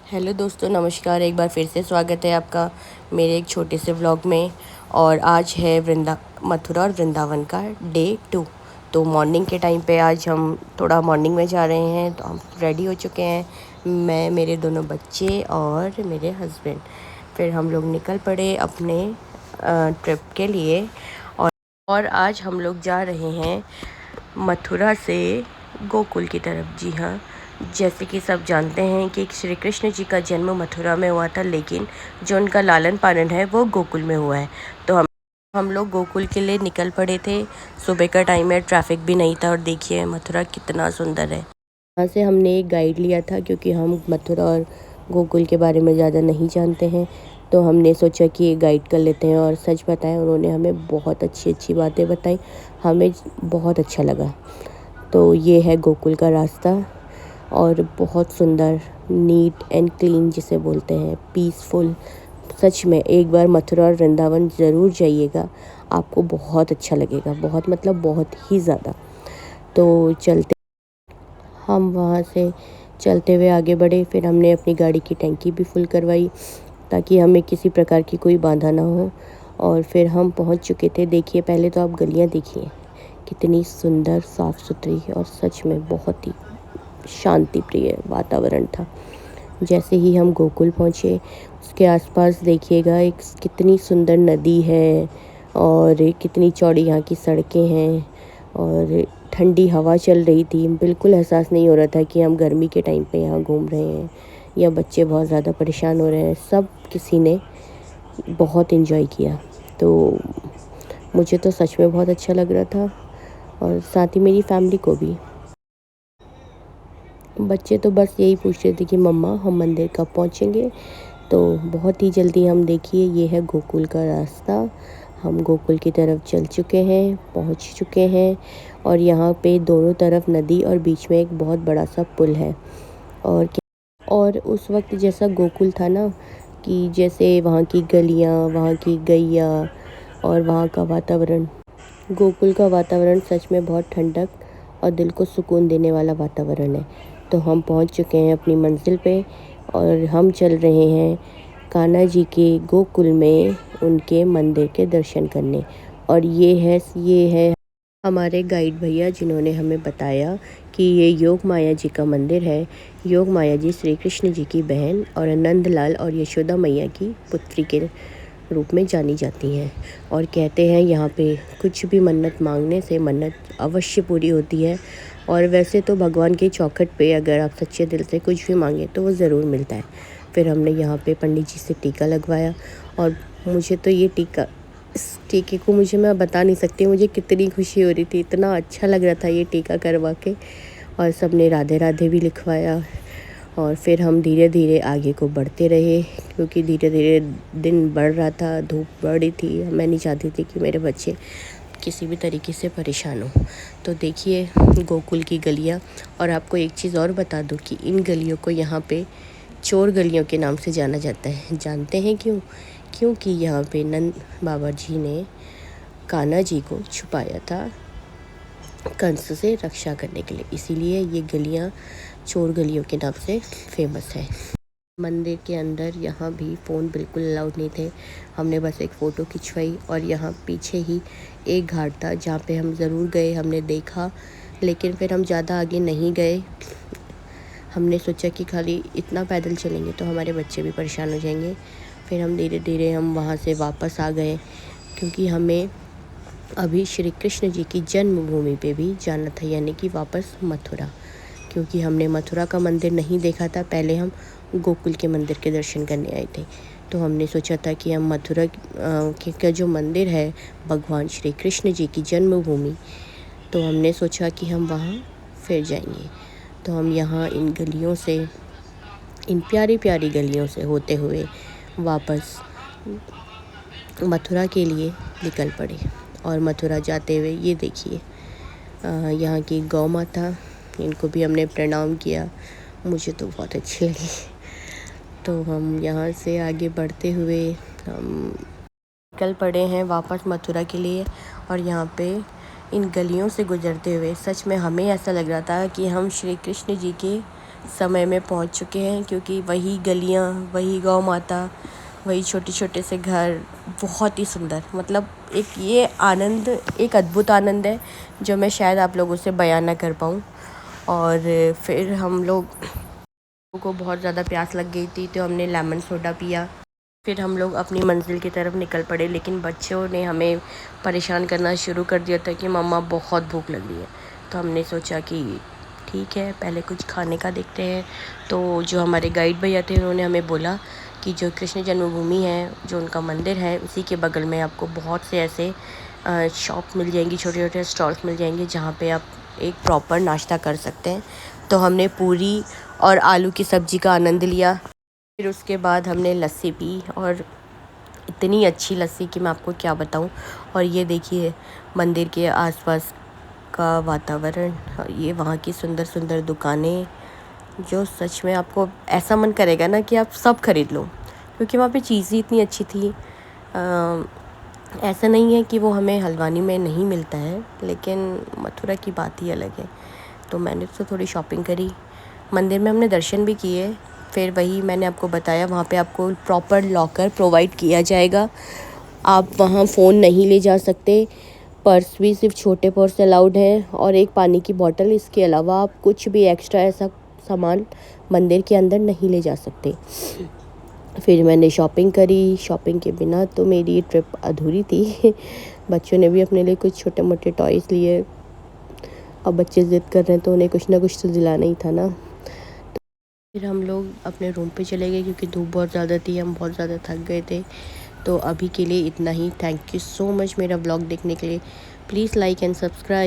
Hello दोस्तों, नमस्कार। एक बार फिर से स्वागत है आपका मेरे एक छोटे से व्लॉग में। और आज है मथुरा और वृंदावन का डे 2। तो मॉर्निंग के टाइम पे आज हम थोड़ा मॉर्निंग में जा रहे हैं। तो हम रेडी हो चुके हैं, मैं, मेरे दोनों बच्चे और मेरे हस्बैंड। फिर हम लोग निकल पड़े अपने ट्रिप के लिए। और आज हम लोग जा रहे हैं मथुरा से गोकुल की तरफ। जी हाँ, जैसे कि सब जानते हैं कि श्री कृष्ण जी का जन्म मथुरा में हुआ था, लेकिन जो उनका लालन पालन है वो गोकुल में हुआ है। तो हम लोग गोकुल के लिए निकल पड़े थे। सुबह का टाइम है, ट्रैफिक भी नहीं था। और देखिए मथुरा कितना सुंदर है। यहाँ से हमने एक गाइड लिया था क्योंकि हम मथुरा और गोकुल के बारे में ज़्यादा नहीं जानते हैं। तो हमने सोचा कि एक गाइड कर लेते हैं। और सच बताएं, उन्होंने हमें बहुत अच्छी अच्छी बातें बताई, हमें बहुत अच्छा लगा। तो ये है गोकुल का रास्ता, और बहुत सुंदर, नीट एंड क्लीन जिसे बोलते हैं, पीसफुल। सच में एक बार मथुरा और वृंदावन ज़रूर जाइएगा, आपको बहुत अच्छा लगेगा। बहुत मतलब बहुत ही ज़्यादा। तो हम वहाँ से चलते हुए आगे बढ़े। फिर हमने अपनी गाड़ी की टंकी भी फुल करवाई ताकि हमें किसी प्रकार की कोई बाधा ना हो। और फिर हम पहुँच चुके थे। देखिए, पहले तो आप गलियाँ देखिए, कितनी सुंदर, साफ़ सुथरी, और सच में बहुत ही शांति प्रिय वातावरण था। जैसे ही हम गोकुल पहुँचे, उसके आसपास देखिएगा, एक कितनी सुंदर नदी है और कितनी चौड़ी यहाँ की सड़कें हैं, और ठंडी हवा चल रही थी। बिल्कुल एहसास नहीं हो रहा था कि हम गर्मी के टाइम पे यहाँ घूम रहे हैं या बच्चे बहुत ज़्यादा परेशान हो रहे हैं। सब किसी ने बहुत एंजॉय किया। तो मुझे तो सच में बहुत अच्छा लग रहा था, और साथ ही मेरी फैमिली को भी। बच्चे तो बस यही पूछ रहे थे कि मम्मा हम मंदिर कब पहुँचेंगे। तो बहुत ही जल्दी हम, देखिए, ये है गोकुल का रास्ता। हम गोकुल की तरफ चल चुके हैं, पहुँच चुके हैं। और यहाँ पे दोनों तरफ नदी और बीच में एक बहुत बड़ा सा पुल है। और उस वक्त जैसा गोकुल था ना, कि जैसे वहाँ की गलियाँ, वहाँ की गैया और वहाँ का वातावरण, गोकुल का वातावरण सच में बहुत ठंडक और दिल को सुकून देने वाला वातावरण है। तो हम पहुंच चुके हैं अपनी मंजिल पे, और हम चल रहे हैं कान्हा जी के गोकुल में उनके मंदिर के दर्शन करने। और ये है हमारे गाइड भैया, जिन्होंने हमें बताया कि ये योग माया जी का मंदिर है। योग माया जी श्री कृष्ण जी की बहन और नंदलाल और यशोदा मैया की पुत्री के रूप में जानी जाती हैं। और कहते हैं यहाँ पे कुछ भी मन्नत मांगने से मन्नत अवश्य पूरी होती है। और वैसे तो भगवान की चौखट पे अगर आप सच्चे दिल से कुछ भी मांगे तो वो ज़रूर मिलता है। फिर हमने यहाँ पे पंडित जी से टीका लगवाया, और मुझे तो ये टीका, इस टीके को मैं बता नहीं सकती मुझे कितनी खुशी हो रही थी। इतना अच्छा लग रहा था ये टीका करवा के। और सब ने राधे राधे भी लिखवाया। और फिर हम धीरे धीरे आगे को बढ़ते रहे, क्योंकि धीरे धीरे दिन बढ़ रहा था, धूप बढ़ रही थी। मैं नहीं चाहती थी कि मेरे बच्चे किसी भी तरीके से परेशान हो। तो देखिए गोकुल की गलियाँ। और आपको एक चीज़ और बता दूँ कि इन गलियों को यहाँ पे चोर गलियों के नाम से जाना जाता है। जानते हैं क्यों? क्योंकि यहाँ पे नंद बाबा जी ने कान्हा जी को छुपाया था कंस से रक्षा करने के लिए, इसीलिए ये गलियाँ चोर गलियों के नाम से फेमस है। मंदिर के अंदर यहाँ भी फ़ोन बिल्कुल अलाउड नहीं थे। हमने बस एक फ़ोटो खिंचवाई, और यहाँ पीछे ही एक घाट था जहाँ पे हम ज़रूर गए, हमने देखा। लेकिन फिर हम ज़्यादा आगे नहीं गए। हमने सोचा कि खाली इतना पैदल चलेंगे तो हमारे बच्चे भी परेशान हो जाएंगे। फिर हम धीरे धीरे हम वहाँ से वापस आ गए, क्योंकि हमें अभी श्री कृष्ण जी की जन्मभूमि पे भी जाना था, यानी कि वापस मथुरा। क्योंकि हमने मथुरा का मंदिर नहीं देखा था, पहले हम गोकुल के मंदिर के दर्शन करने आए थे। तो हमने सोचा था कि हम मथुरा का जो मंदिर है, भगवान श्री कृष्ण जी की जन्मभूमि, तो हमने सोचा कि हम वहाँ फिर जाएंगे। तो हम यहाँ इन गलियों से, इन प्यारी प्यारी गलियों से होते हुए वापस मथुरा के लिए निकल पड़े। और मथुरा जाते हुए ये देखिए, यहाँ की गौ माता, इनको भी हमने प्रणाम किया। मुझे तो बहुत अच्छी लगी। तो हम यहाँ से आगे बढ़ते हुए हम निकल पड़े हैं वापस मथुरा के लिए। और यहाँ पे इन गलियों से गुजरते हुए सच में हमें ऐसा लग रहा था कि हम श्री कृष्ण जी के समय में पहुंच चुके हैं, क्योंकि वही गलियां, वही गौ माता, वही छोटे छोटे से घर, बहुत ही सुंदर। मतलब एक ये आनंद, एक अद्भुत आनंद है जो मैं शायद आप लोगों से बयां ना कर पाऊँ। और फिर हम लोग को बहुत ज़्यादा प्यास लग गई थी, तो हमने लेमन सोडा पिया। फिर हम लोग अपनी मंजिल की तरफ निकल पड़े, लेकिन बच्चों ने हमें परेशान करना शुरू कर दिया था कि मम्मा बहुत भूख लग रही है। तो हमने सोचा कि ठीक है, पहले कुछ खाने का देखते हैं। तो जो हमारे गाइड भैया थे, उन्होंने हमें बोला कि जो कृष्ण जन्मभूमि है, जो उनका मंदिर है, उसी के बगल में आपको बहुत से ऐसे शॉप मिल जाएंगी, छोटे छोटे स्टॉल्स मिल जाएंगे, जहाँ पे आप एक प्रॉपर नाश्ता कर सकते हैं। तो हमने पूरी और आलू की सब्ज़ी का आनंद लिया। फिर उसके बाद हमने लस्सी पी, और इतनी अच्छी लस्सी कि मैं आपको क्या बताऊं। और ये देखिए मंदिर के आसपास का वातावरण, ये वहाँ की सुंदर सुंदर दुकानें, जो सच में आपको ऐसा मन करेगा ना कि आप सब खरीद लो, क्योंकि वहाँ पे चीज़ ही इतनी अच्छी थी। ऐसा नहीं है कि वो हमें हल्द्वानी में नहीं मिलता है, लेकिन मथुरा की बात ही अलग है। तो मैंने तो थोड़ी शॉपिंग करी, मंदिर में हमने दर्शन भी किए। फिर वही मैंने आपको बताया, वहाँ पे आपको प्रॉपर लॉकर प्रोवाइड किया जाएगा। आप वहाँ फ़ोन नहीं ले जा सकते, पर्स भी सिर्फ छोटे पर्स अलाउड हैं, और एक पानी की बोतल। इसके अलावा आप कुछ भी एक्स्ट्रा ऐसा सामान मंदिर के अंदर नहीं ले जा सकते। फिर मैंने शॉपिंग करी, शॉपिंग के बिना तो मेरी ट्रिप अधूरी थी। बच्चों ने भी अपने लिए कुछ छोटे मोटे टॉयज़ लिए। अब बच्चे ज़िद कर रहे हैं तो उन्हें कुछ ना कुछ तो दिलाना ही था ना। फिर हम लोग अपने रूम पे चले गए, क्योंकि धूप बहुत ज़्यादा थी, हम बहुत ज़्यादा थक गए थे। तो अभी के लिए इतना ही। थैंक यू सो मच मेरा व्लॉग देखने के लिए। Please like and subscribe.